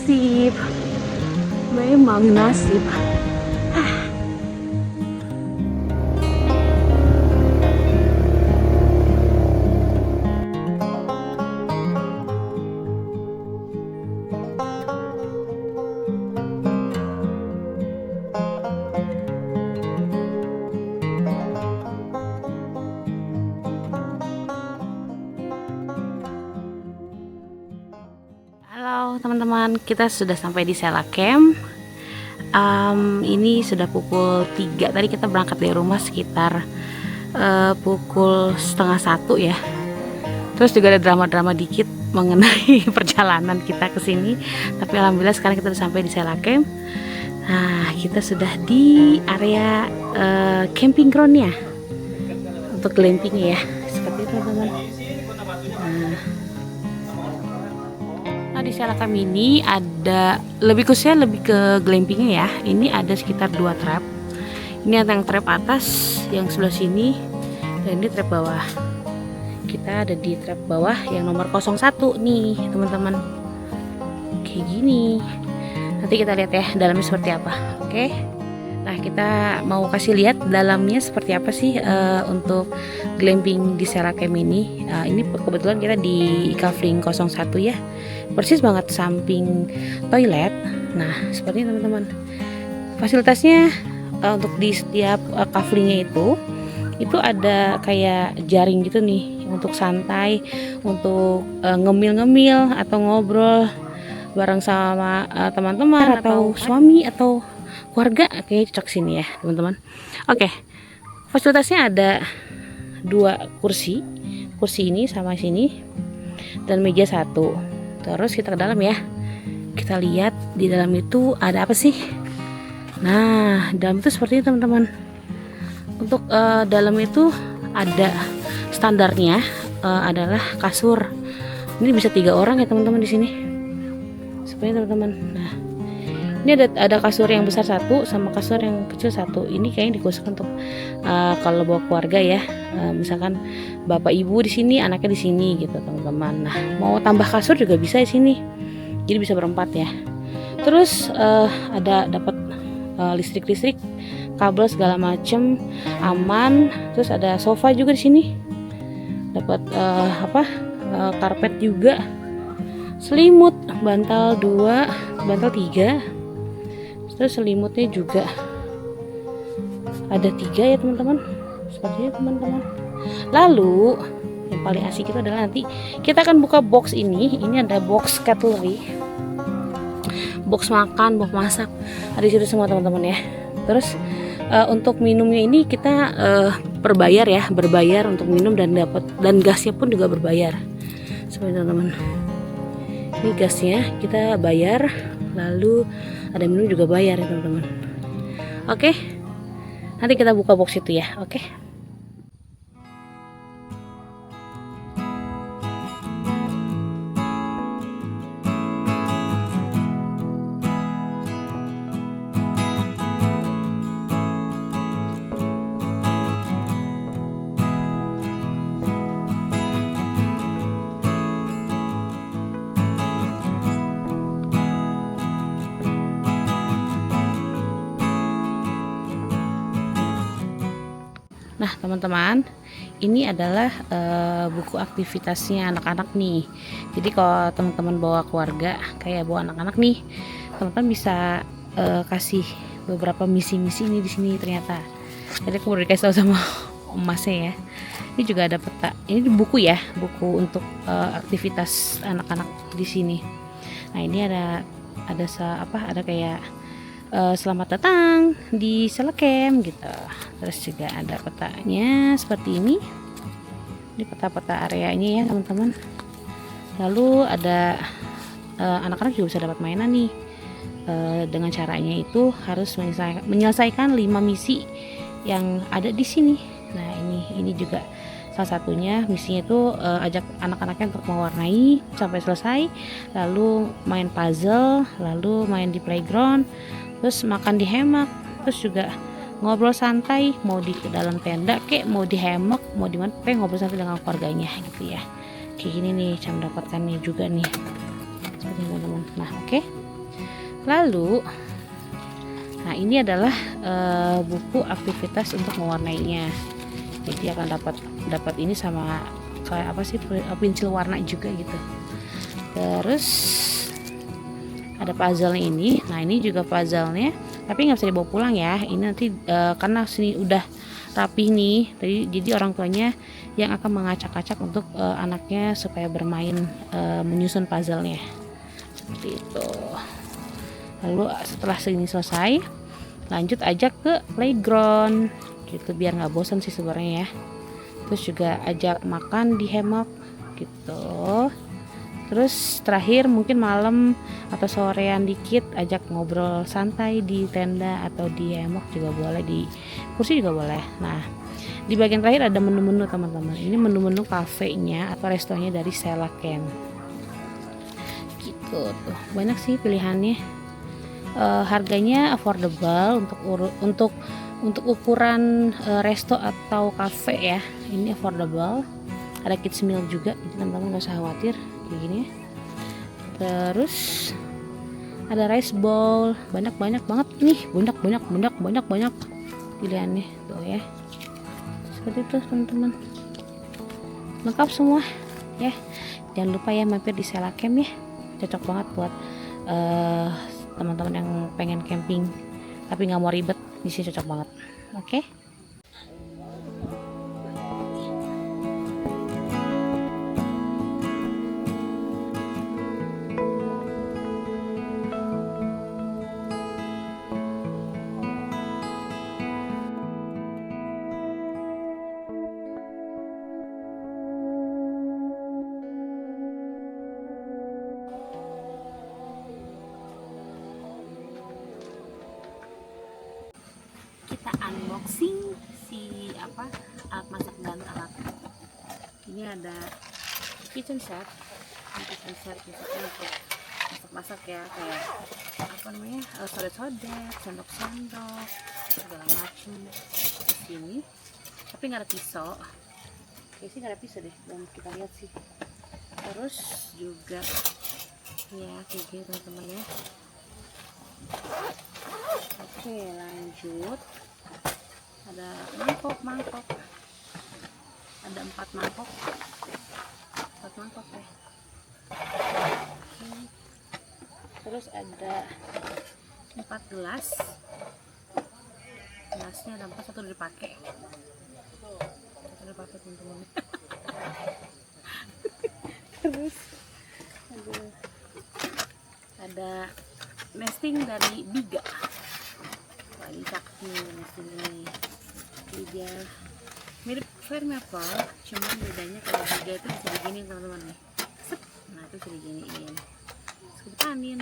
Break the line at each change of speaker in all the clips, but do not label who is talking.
nasib. Memang nasib. Halo teman-teman, kita sudah sampai di Sela Camp. Ini sudah pukul 3. Tadi kita berangkat dari rumah sekitar pukul setengah 1 ya. Terus juga ada drama-drama dikit mengenai perjalanan kita ke sini. Tapi alhamdulillah sekarang kita sudah sampai di Sela Camp. Nah, kita sudah di area camping groundnya untuk glamping ya. Seperti itu teman-teman. Nah, di Sela Camp ini ada lebih khususnya lebih ke glampingnya ya. Ini ada sekitar 2 trap. Ini ada yang trap atas yang sebelah sini dan ini trap bawah. Kita ada di trap bawah yang nomor 01 nih teman-teman. Kayak gini. Nanti kita lihat ya dalamnya seperti apa. Oke. Nah, kita mau kasih lihat dalamnya seperti apa sih untuk glamping di Sela Camp ini. Ini kebetulan kita di Kafling 01 ya. Persis banget samping toilet. Nah, seperti ini teman-teman. Fasilitasnya untuk di setiap kaflingnya itu ada kayak jaring gitu nih untuk santai, untuk ngemil-ngemil atau ngobrol bareng sama teman-teman atau suami atau keluarga. Kayaknya cocok sini ya teman-teman. Oke, fasilitasnya ada 2 kursi ini sama sini dan meja 1. Terus kita ke dalam ya, kita lihat di dalam itu ada apa sih. Nah, dalam itu seperti ini teman-teman. Untuk dalam itu ada standarnya adalah kasur. Ini bisa 3 orang ya teman-teman di sini. Seperti teman-teman. Nah, ini ada kasur yang besar 1 sama kasur yang kecil 1. Ini kayaknya dikhususkan untuk kalau bawa keluarga ya. Misalkan bapak ibu di sini, anaknya di sini gitu teman-teman. Nah, mau tambah kasur juga bisa di sini. Jadi bisa berempat ya. Terus ada dapat listrik, kabel segala macem, aman. Terus ada sofa juga di sini. Dapat karpet juga. Selimut, bantal 2, bantal 3. Terus selimutnya juga ada 3 ya teman-teman. Seperti itu teman-teman. Lalu yang paling asik itu adalah nanti kita akan buka box ini. Ini ada box cutlery, box makan, box masak, ada di situ semua teman-teman ya. Terus untuk minumnya ini kita berbayar untuk minum dan gasnya pun juga berbayar. Seperti itu teman-teman. Ini gasnya kita bayar, lalu ada minum juga bayar ya teman-teman. Oke, nanti kita buka box itu ya. Oke. Nah teman-teman, ini adalah buku aktivitasnya anak-anak nih. Jadi kalau teman-teman bawa keluarga, kayak bawa anak-anak nih, teman-teman bisa kasih beberapa misi-misi ini di sini ternyata. Jadi aku baru dikasih tahu sama emasnya ya. Ini juga ada peta. Ini buku ya, buku untuk aktivitas anak-anak di sini. Nah ini ada kayak selamat datang di Sela Camp gitu. Terus juga ada petanya seperti ini. Ini peta-peta areanya ya teman-teman. Lalu ada anak-anak juga bisa dapat mainan nih. Dengan caranya itu harus menyelesaikan 5 misi yang ada di sini. Nah ini juga salah satunya misinya itu ajak anak-anaknya untuk mewarnai sampai selesai, lalu main puzzle, lalu main di playground, terus makan di hemok, terus juga ngobrol santai, mau di dalam tenda kek, mau di hemok, mau di mana, kayak ngobrol santai dengan keluarganya gitu ya. Kayak gini nih cara mendapatkannya juga nih, seperti teman-teman. Nah oke. Lalu, nah ini adalah buku aktivitas untuk mewarnainya. Jadi akan dapat ini sama kayak apa sih, pensil warna juga gitu. Terus ada puzzle ini. Nah ini juga puzzle-nya, tapi nggak bisa dibawa pulang ya. Ini nanti karena sini udah rapih nih, jadi orang tuanya yang akan mengacak-acak untuk anaknya supaya bermain menyusun puzzle-nya seperti itu. Lalu setelah segini selesai, lanjut ajak ke playground gitu biar nggak bosan sih sebenarnya ya. Terus juga ajak makan di hammock gitu. Terus terakhir mungkin malam atau sorean dikit ajak ngobrol santai di tenda atau di hammock juga boleh, di kursi juga boleh. Nah di bagian terakhir ada menu-menu teman-teman. Ini menu-menu kafenya atau restonya dari Stella Camp gitu tuh. Banyak sih pilihannya. Harganya affordable untuk ukuran resto atau cafe ya. Ini affordable. Ada kids meal juga, jadi teman-teman gak usah khawatir kayak gini ya. Terus ada rice bowl, banyak banget nih, banyak pilihannya tuh ya. Seperti itu teman-teman, lengkap semua ya. Jangan lupa ya mampir di Stella Camp ya, cocok banget buat teman-teman yang pengen camping tapi nggak mau ribet. Di sini cocok banget. Oke. Kita unboxing si alat masak dan alat. Ini ada kitchen set misalnya untuk masak-masak ya, kayak apa namanya, sodet-sodet, sendok-sendok segala macam di sini. Tapi nggak ada pisau. Kayaknya sih nggak ada pisau deh, belum kita lihat sih. Terus juga ya kayak gini teman-teman ya. Oke lanjut, ada mangkok, ada 4 mangkok ya. Terus ada 4 gelasnya, ada 4, satu dipakai teman-teman. Terus ada nesting dari Biga. Wah ini cakep nih nesting ini. Jadi dia mirip Maple, cuman bedanya kalau Biga itu bisa digini teman-teman nih. Set. Nah itu bisa diginiin, terus ditanin.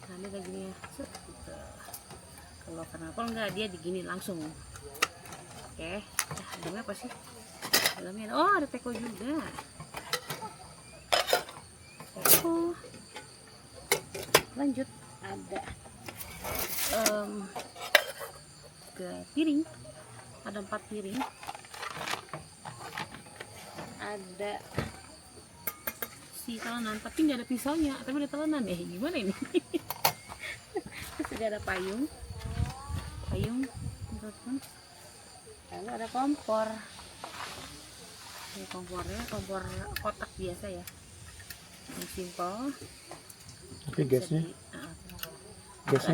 Nah ini kayak gini ya. Set gitu. Kalau Maple enggak, dia digini langsung. Oke. Dalamnya apa sih? Dalamnya ada teko juga. Teko. Lanjut ada ke piring, ada 4 piring, ada si talenan tapi nggak ada pisaunya, tapi ada talenan ya, gimana ini? Terus juga ada payung teman-teman. Lalu ada kompor. Ini kompornya kompor kotak biasa ya, yang simple.
Tapi gasnya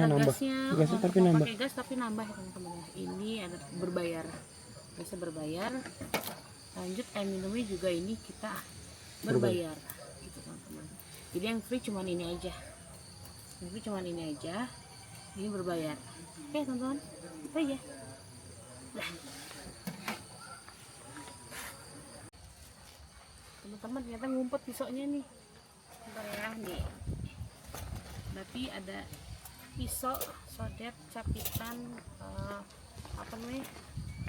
nambah. Gasnya tapi nambah.
Pakai gas tapi nambah ya teman-teman ya. Ini ada berbayar. Biasa berbayar. Lanjut air minumnya juga ini kita berbayar. Gitu teman-teman. Jadi yang free cuman ini aja. Ini berbayar. Oke teman-teman. Itu aja. Nah. Teman-teman ternyata ngumpet pisaunya nih. Bentar ya nih. Tapi ada pisau, sodet, capitan, apa namanya?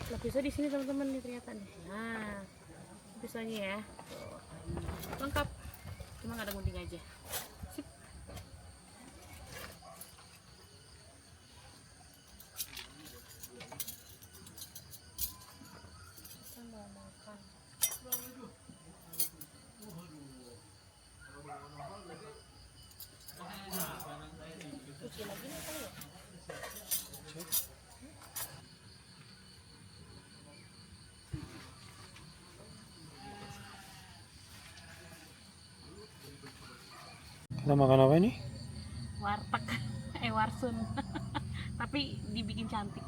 Lah pisau di sini teman-teman nih ternyata nih. Nah, pisaunya ya. Tuh. Lengkap. Cuma nggak ada gunting aja. Sip. Kita mau makan.
Kita makan apa ini?
Warteg, warsun. Tapi dibikin cantik.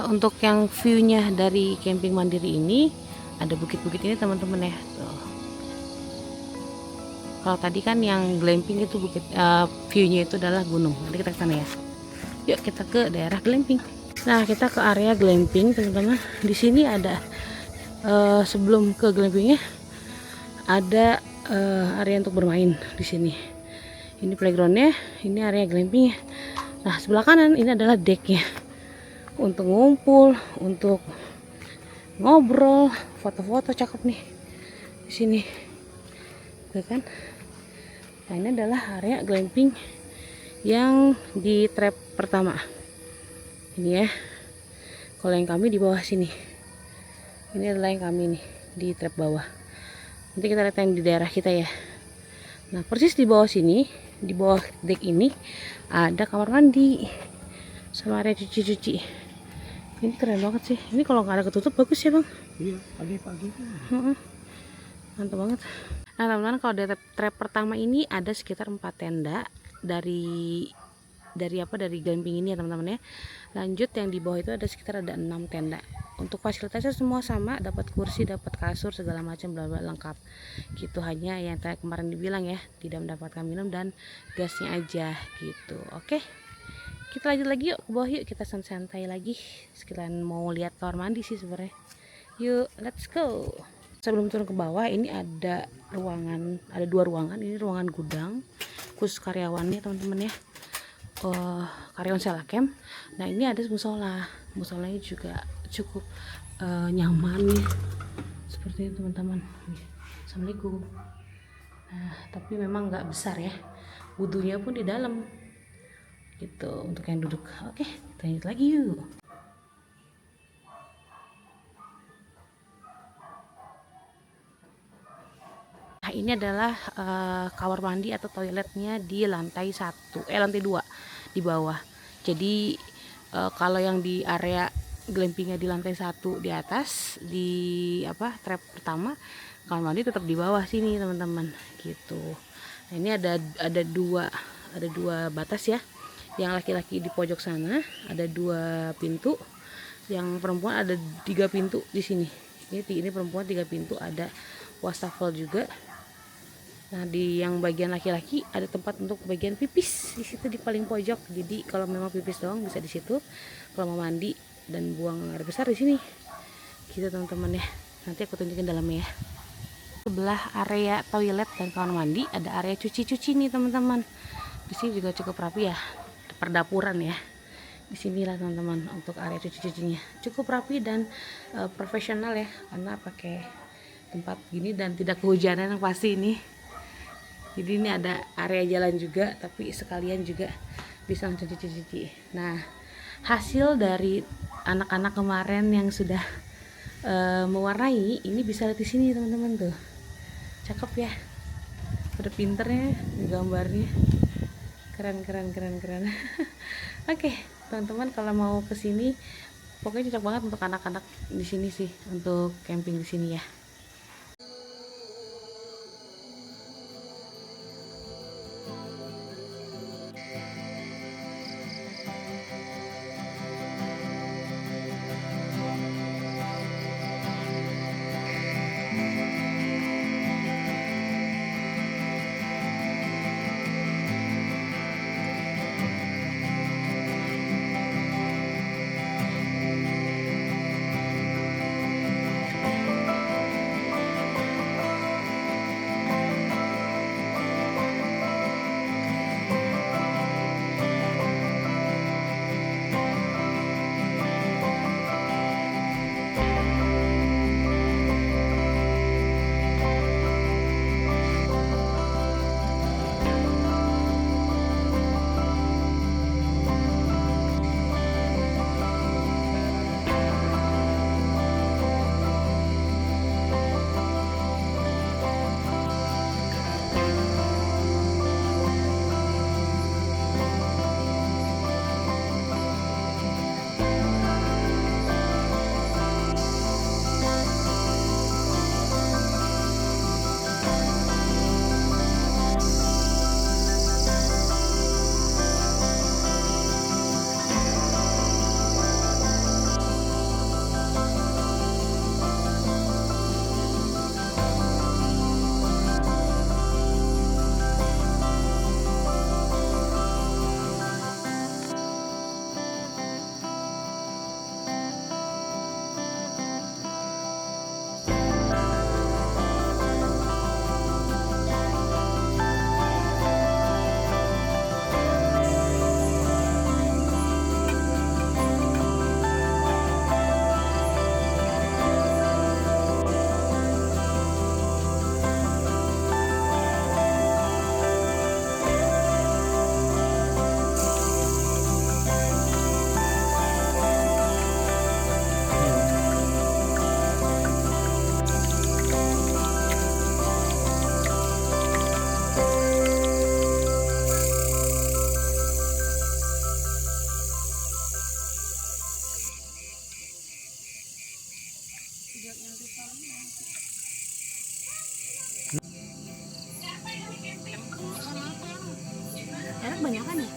Untuk yang view-nya dari camping mandiri ini ada bukit-bukit ini teman-teman ya. Tuh. Kalau tadi kan yang glamping itu bukit, view-nya itu adalah gunung. Nanti kita ke sana ya. Yuk kita ke daerah glamping. Nah kita ke area glamping teman-teman. Di sini ada sebelum ke glampingnya ada area untuk bermain di sini. Ini playgroundnya, ini area glampingnya. Nah sebelah kanan ini adalah decknya. Untuk ngumpul, untuk ngobrol, foto-foto cakep nih di sini, tuh kan. Nah ini adalah area glamping yang di trap pertama ini ya. Kalau yang kami di bawah sini, ini adalah yang kami nih di trap bawah. Nanti kita lihat yang di daerah kita ya. Nah persis di bawah sini, di bawah deck ini ada kamar mandi sama area cuci-cuci. Ini keren banget sih. Ini kalau nggak ada ketutup bagus ya bang.
Iya, pagi-pagi.
Mantap banget. Nah teman-teman, kalau di trap pertama ini ada sekitar 4 tenda dari glamping ini ya teman-teman ya. Lanjut yang di bawah itu ada sekitar 6 tenda. Untuk fasilitasnya semua sama, dapat kursi, dapat kasur, segala macam bla bla lengkap. Gitu, hanya yang tadi kemarin dibilang ya, tidak mendapatkan minum dan gasnya aja gitu. Oke. Kita lanjut lagi yuk ke bawah, yuk kita santai lagi. Sekalian mau lihat kamar mandi sih sebenarnya. Yuk, let's go. Sebelum turun ke bawah ini ada ruangan, ada 2 ruangan. Ini ruangan gudang khusus karyawannya teman-teman ya. Karyawan Sela Camp. Nah ini ada musola, musolanya juga cukup nyaman ya, seperti itu teman-teman. Assalamualaikum. Nah, tapi memang nggak besar ya, wudhunya pun di dalam gitu untuk yang duduk. Oke, kita lanjut lagi yuk. Nah, ini adalah kamar mandi atau toiletnya di lantai 1, lantai 2 di bawah. Jadi kalau yang di area glampingnya di lantai 1 di atas, di trap pertama, kamar mandi tetap di bawah sini teman-teman gitu. Nah, ini ada dua batas ya. Yang laki-laki di pojok sana ada 2 pintu, yang perempuan ada 3 pintu di sini. Ini perempuan 3 pintu, ada wastafel juga. Nah, di yang bagian laki-laki ada tempat untuk bagian pipis di situ di paling pojok. Jadi kalau memang pipis doang bisa di situ. Kalau mau mandi dan buang air besar di sini. Gitu teman-teman ya. Nanti aku tunjukin dalamnya ya. Sebelah area toilet dan kamar mandi ada area cuci-cuci nih teman-teman. Di sini juga cukup rapi ya. Perdapuran ya. Di sinilah teman-teman untuk area cuci-cucinya. Cukup rapi dan profesional ya, karena pakai tempat gini dan tidak kehujanan yang pasti ini. Jadi ini ada area jalan juga, tapi sekalian juga bisa cuci-cuci. Nah, hasil dari anak-anak kemarin yang sudah mewarnai ini bisa lihat di sini teman-teman tuh. Cakep ya. Udah pinternya gambarnya. Keren. Oke, teman-teman kalau mau ke sini pokoknya cocok banget untuk anak-anak di sini sih, untuk camping di sini ya. Enak banyak kan ya?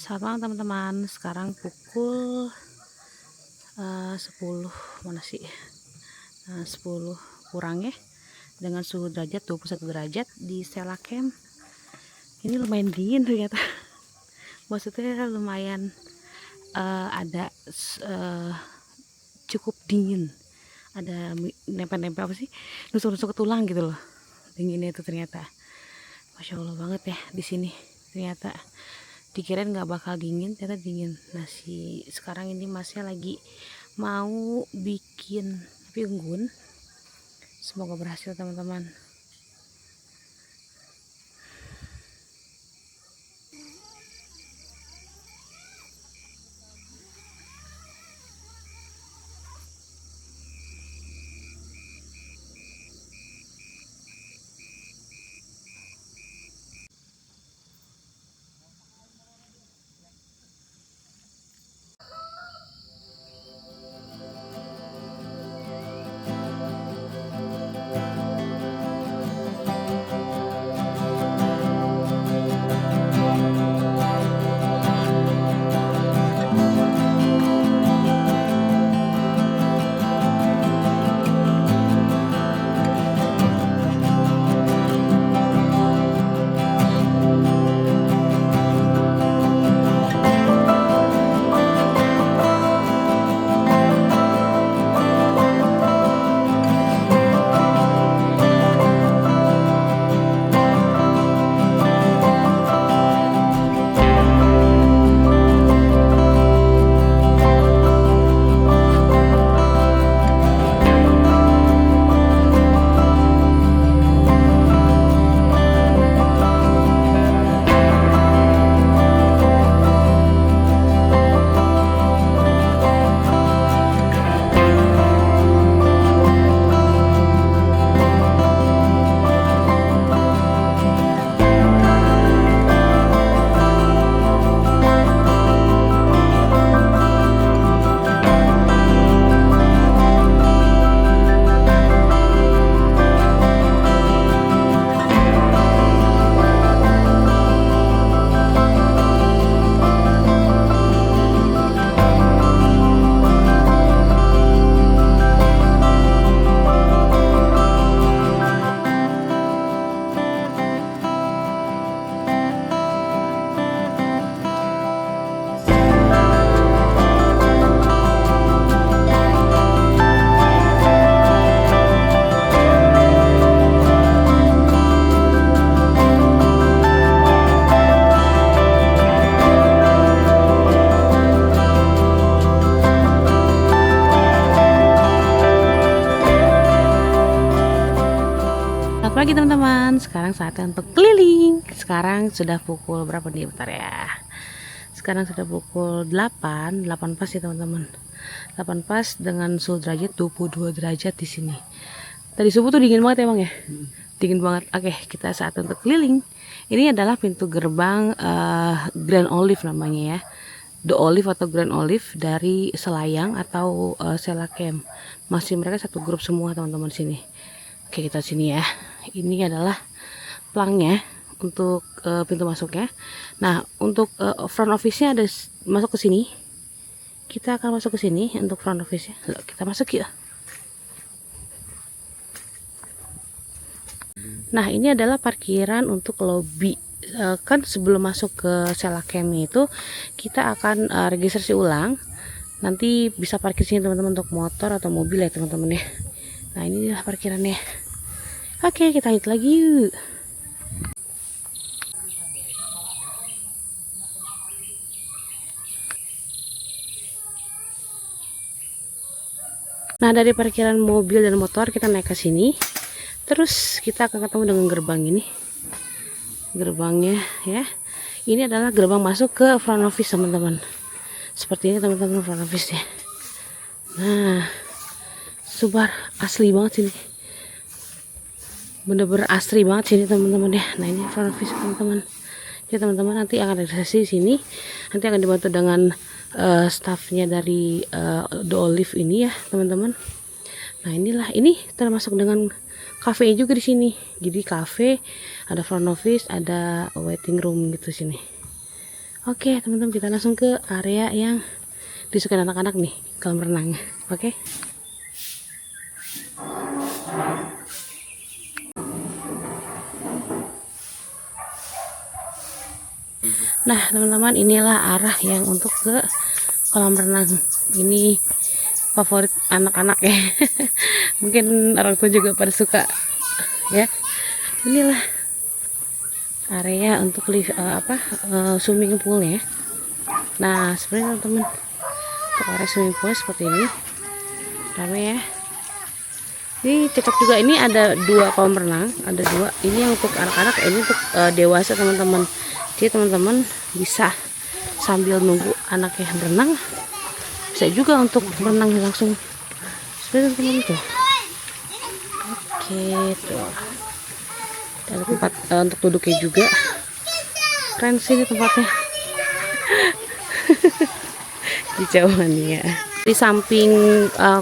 Selamat malam teman-teman. Sekarang pukul 10 mana sih? 10 kurang ya. Dengan suhu derajat 21 derajat di Stella Camp. Ini lumayan dingin ternyata. Maksudnya lumayan ada cukup dingin. Ada nempel-nempel apa sih? Nusuk-nusuk ke tulang gitu loh. Dinginnya itu ternyata. Masya Allah banget ya di sini. Ternyata dikirain nggak bakal dingin, ternyata dingin. Nah sekarang ini masnya lagi mau bikin api unggun. Semoga berhasil teman-teman. Selamat pagi teman-teman. Sekarang saatnya untuk keliling. Sekarang sudah pukul berapa nih? Bentar ya. Sekarang sudah pukul 8 pas ya teman-teman. 8 pas dengan suhu derajat 22 derajat di sini. Tadi subuh tuh dingin banget emang ya? Dingin banget. Oke, kita saat untuk keliling. Ini adalah pintu gerbang Grand Olive namanya ya. The Olive atau Grand Olive dari Selayang atau Stella Camp. Masih mereka satu grup semua teman-teman sini. Oke, kita sini ya. Ini adalah pelangnya untuk pintu masuknya. Nah, untuk front office-nya ada masuk ke sini. Kita akan masuk ke sini untuk front office-nya. Kita masuk yuk. Nah, ini adalah parkiran untuk lobby. Kan sebelum masuk ke Stella Camp itu kita akan registrasi ulang. Nanti bisa parkir sini teman-teman untuk motor atau mobil ya teman-teman ya. Nah, ini adalah parkirannya. Oke, kita lanjut lagi yuk. Nah, dari parkiran mobil dan motor kita naik ke sini. Terus kita akan ketemu dengan gerbang ini. Gerbangnya ya. Ini adalah gerbang masuk ke front office teman-teman. Seperti ini teman-teman front office ya. Nah, subar asli banget sini. Bener-bener asri banget sini teman-teman ya. Nah, ini front office teman-teman. Jadi teman-teman nanti akan registrasi di sini. Nanti akan dibantu dengan staffnya dari The Olive ini ya teman-teman. Nah, ini termasuk dengan cafe juga di sini. Jadi cafe, ada front office, ada waiting room gitu sini. Oke teman-teman, kita langsung ke area yang disukai anak-anak nih, kolam renang. Oke. Nah teman-teman, inilah arah yang untuk ke kolam renang. Ini favorit anak-anak ya. Mungkin orang tua juga pada suka ya. Inilah area untuk swimming pool ya. Nah sebenarnya teman-teman, untuk area swimming pool seperti ini rame ya. Ini cocok juga, ini ada 2 kolam renang, ada 2. Ini yang untuk anak-anak, ini untuk dewasa teman-teman. Jadi teman-teman bisa sambil nunggu anaknya berenang, bisa juga untuk berenang langsung seperti teman-teman tuh. Oke tuh, ada tempat untuk duduknya juga, keren sih ini tempatnya. Kicauan ya. Di samping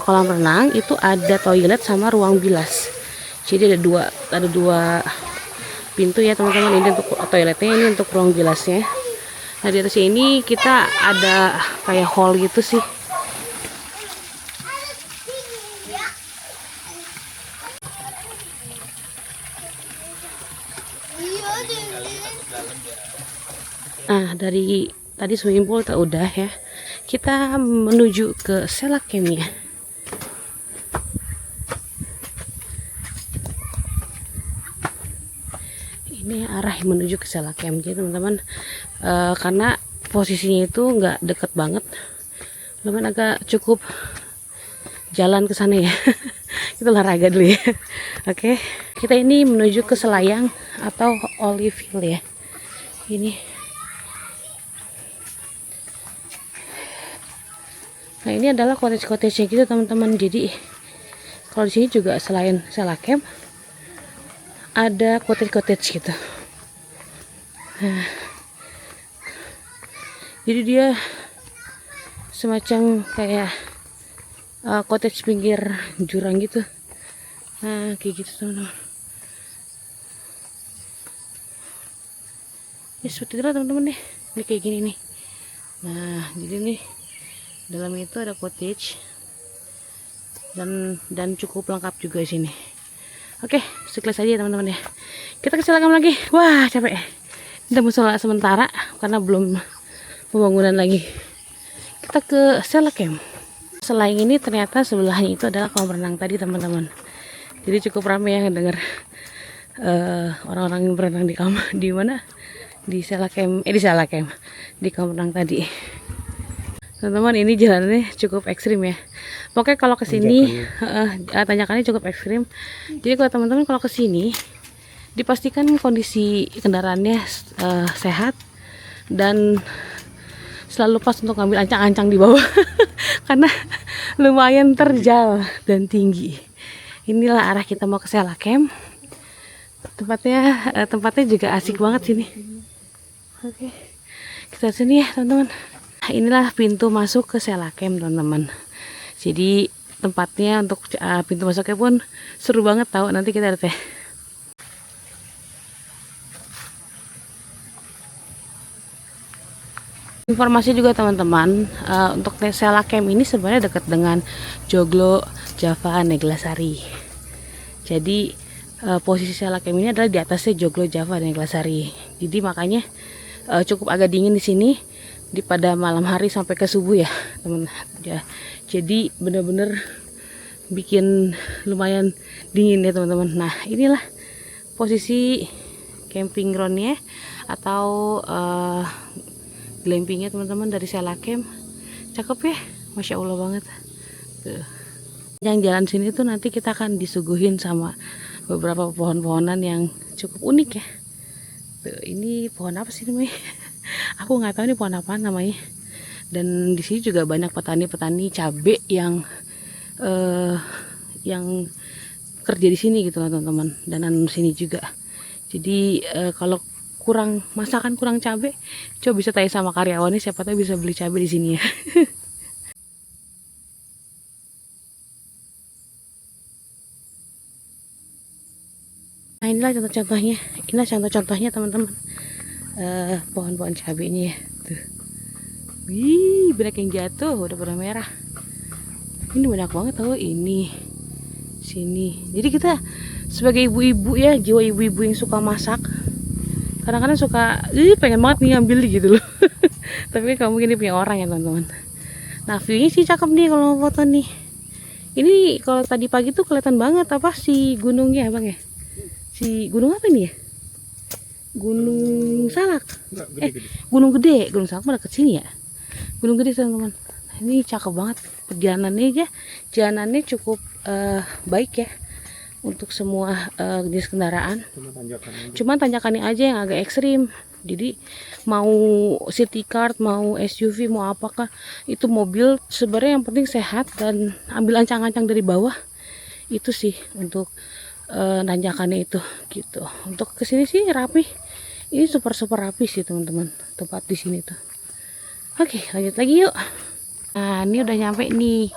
kolam renang itu ada toilet sama ruang bilas. Jadi ada dua pintu ya teman-teman. Ini untuk toiletnya, ini untuk ruang bilasnya. Nah di atas ini kita ada kayak hall gitu sih. Nah dari tadi swimming pool udah ya, kita menuju ke Sela Camp ya. Ini arah menuju ke Sela Camp. Jadi teman-teman, karena posisinya itu nggak deket banget, teman agak cukup jalan ke sana ya. Kita olahraga dulu ya. Oke, kita ini menuju ke Selayang atau Olive Hill ya. Ini. Nah ini adalah cottage-cottage-nya gitu teman-teman. Jadi kalau di sini juga selain Sela Camp ada cottage-cottage gitu. Nah, jadi dia semacam kayak cottage pinggir jurang gitu. Nah kayak gitu teman-teman. Ya seperti itu teman-teman nih. Ini kayak gini nih. Nah jadi nih dalam itu ada cottage dan cukup lengkap juga di sini. Oke, sekilas aja teman-teman ya. Kita ke Sela Camp lagi. Wah capek. Kita musola sementara karena belum pembangunan lagi. Kita ke Sela Camp. Selain ini ternyata sebelahnya itu adalah kolam renang tadi teman-teman. Jadi cukup ramai ya dengar orang-orang yang berenang di mana? Di Sela Camp, di kolam renang tadi. Teman-teman, ini jalannya cukup ekstrim ya. Pokoknya kalau kesini tanjakannya cukup ekstrim. Jadi kalau teman-teman kalau kesini dipastikan kondisi kendaraannya sehat dan selalu pas untuk ngambil ancang-ancang di bawah karena lumayan terjal dan tinggi. Inilah arah kita mau ke Sela Camp. Tempatnya juga asik banget sini. Oke, kita sini ya teman-teman. Inilah pintu masuk ke Sela Camp teman-teman. Jadi tempatnya untuk pintu masuknya pun seru banget tahu, nanti kita lihat ya. Informasi juga teman-teman, untuk Sela Camp ini sebenarnya dekat dengan Joglo Java Neglasari. Jadi posisi Sela Camp ini adalah di atasnya Joglo Java Neglasari. Jadi makanya cukup agak dingin di sini pada malam hari sampai ke subuh ya teman ya. Jadi bener-bener bikin lumayan dingin ya teman-teman. Nah inilah posisi camping groundnya atau glampingnya teman-teman dari Sela Camp. Cakep ya, masya Allah banget tuh. Yang jalan sini tuh nanti kita akan disuguhin sama beberapa pohon-pohonan yang cukup unik ya. Tuh, ini pohon apa sih namanya? Aku nggak tahu ini pohon apa namanya. Dan di sini juga banyak petani-petani cabai yang kerja di sini gitu loh teman-teman. Dan nanam sini juga. Jadi kalau masakan kurang cabai, coba bisa tanya sama karyawannya, siapa tahu bisa beli cabai di sini ya. Nah inilah contoh-contohnya, teman-teman, pohon-pohon cabai ini ya. Tuh. Wih, banyak yang jatuh, udah pada merah. Ini banyak banget tau ini. Sini. Jadi kita sebagai ibu-ibu ya, jiwa ibu-ibu yang suka masak, kadang-kadang suka pengen banget nih ngambil gitu loh. Tapi kamu ini punya orang ya teman-teman. Nah viewnya sih cakep nih kalau mau foto nih. Ini kalau tadi pagi tuh kelihatan banget apa si gunungnya bang ya. Si gunung apa ini ya? Gunung Salak.
Enggak, gede-gede.
Gunung Gede. Gunung Salak malah ke sini ya. Gunung Gede teman-teman. Nah, ini cakep banget perjalanannya aja. Jalanannya cukup baik ya untuk semua jenis kendaraan.
Cuma tanjakan aja.
Cuman tanjakannya aja yang agak ekstrim. Jadi mau city car, mau SUV, mau apakah itu mobil sebenarnya yang penting sehat dan ambil ancang-ancang dari bawah. Itu sih untuk nanjakannya itu gitu. Untuk kesini sih rapi. Ini super rapi sih teman-teman tempat di sini tuh. Oke, lanjut lagi yuk. Nah, ini udah nyampe nih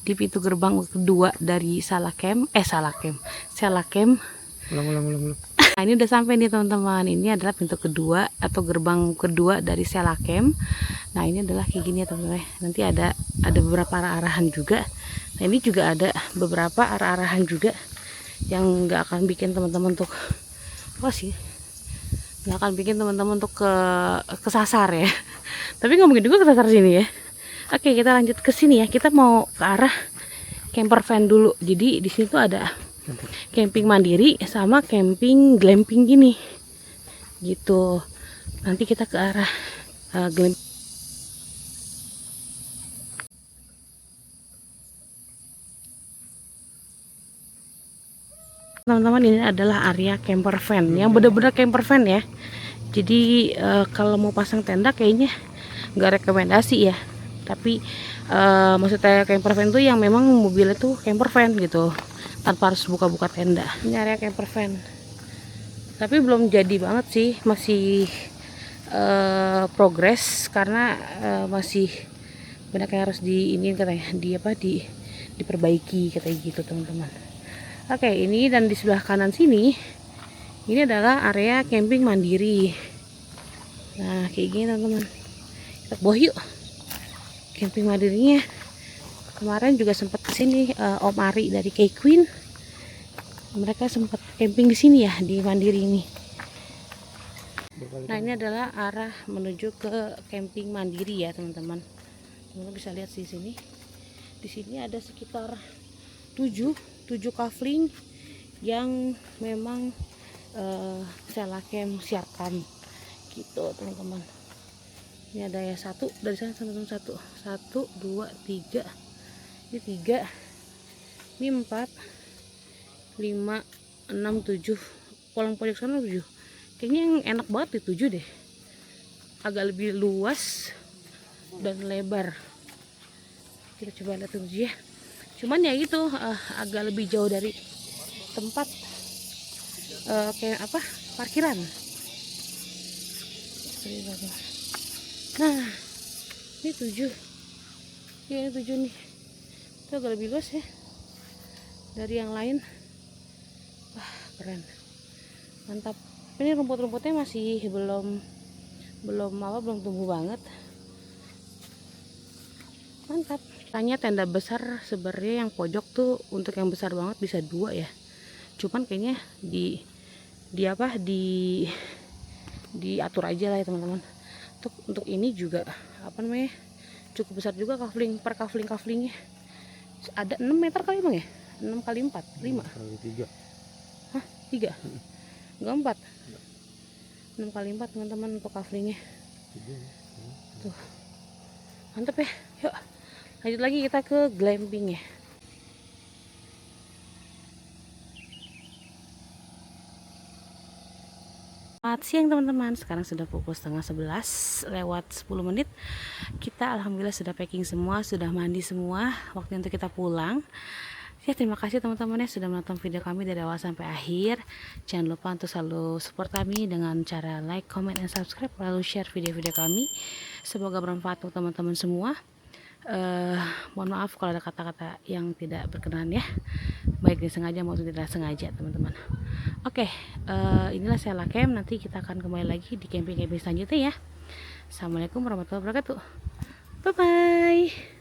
di pintu gerbang kedua dari Salakem. Salakem.
Ulang.
Nah, ini udah sampai nih teman-teman. Ini adalah pintu kedua atau gerbang kedua dari Salakem. Nah, ini adalah kayak gini ya teman-teman. Nanti ada beberapa arah-arahan juga. Nah, ini juga ada beberapa arah-arahan juga yang nggak akan bikin teman-teman untuk apa sih? Nggak akan bikin teman-teman untuk kesasar ya. Tapi nggak mungkin juga kesasar sini ya. Oke, kita lanjut ke sini ya. Kita mau ke arah camper van dulu. Jadi di sini tuh ada camping mandiri sama camping glamping gini gitu. Nanti kita ke arah glamping. Teman-teman, ini adalah area camper van yang benar-benar camper van ya. Jadi kalau mau pasang tenda kayaknya nggak rekomendasi ya. Tapi maksudnya camper van tuh yang memang mobilnya tuh camper van gitu, tanpa harus buka-buka tenda. Ini area camper van. Tapi belum jadi banget sih, masih progres karena masih banyak yang harus katanya diperbaiki katanya gitu teman-teman. Oke, ini dan di sebelah kanan sini ini adalah area camping mandiri. Nah, kayak gini teman-teman. Kita ke bawah yuk. Camping mandirinya. Kemarin juga sempat kesini Om Ari dari K-Queen. Mereka sempat camping di sini ya, di mandiri ini. Nah, ini adalah arah menuju ke camping mandiri ya teman-teman. Teman-teman bisa lihat di sini. Di sini ada sekitar 7 kafling yang memang Salakem siapkan gitu teman-teman. Ini ada ya satu dari sana teman-teman, 1 2 3, ini 3, ini 4 5 6 7, kolong pojok sana 7. Kayaknya yang enak banget di 7 deh, agak lebih luas dan lebar. Kita coba lihat 7 ya. Cuman ya itu agak lebih jauh dari tempat kayak apa parkiran. Nah, ini 7. Ya, ini 7 nih. Itu agak lebih luas ya dari yang lain. Wah, keren. Mantap. Ini rumput-rumputnya masih belum tumbuh banget. Mantap. Tanya tenda besar sebenarnya yang pojok tuh untuk yang besar banget bisa 2 ya. Cuman kayaknya diatur aja lah ya teman-teman. Untuk ini juga apa namanya, cukup besar juga kaflingnya. Ada 6 meter kali bang ya? 6 kali 4, 5
kali 3.
Hah? 3? Enggak 4. 6 kali 4 teman-teman untuk kaflingnya. Tuh. Mantep ya. Yuk lanjut lagi kita ke glamping ya. Selamat siang teman-teman. Sekarang sudah pukul 10:30 lewat 10 menit. Kita alhamdulillah sudah packing semua, sudah mandi semua. Waktu untuk kita pulang. Ya, terima kasih teman-teman ya sudah menonton video kami dari awal sampai akhir. Jangan lupa untuk selalu support kami dengan cara like, comment, dan subscribe, lalu share video-video kami. Semoga bermanfaat untuk teman-teman semua. Mohon maaf kalau ada kata-kata yang tidak berkenan ya, baik disengaja maupun tidak sengaja teman-teman. Oke, inilah Salakem. Nanti kita akan kembali lagi di camping-camping selanjutnya ya. Assalamualaikum warahmatullahi wabarakatuh. Bye bye.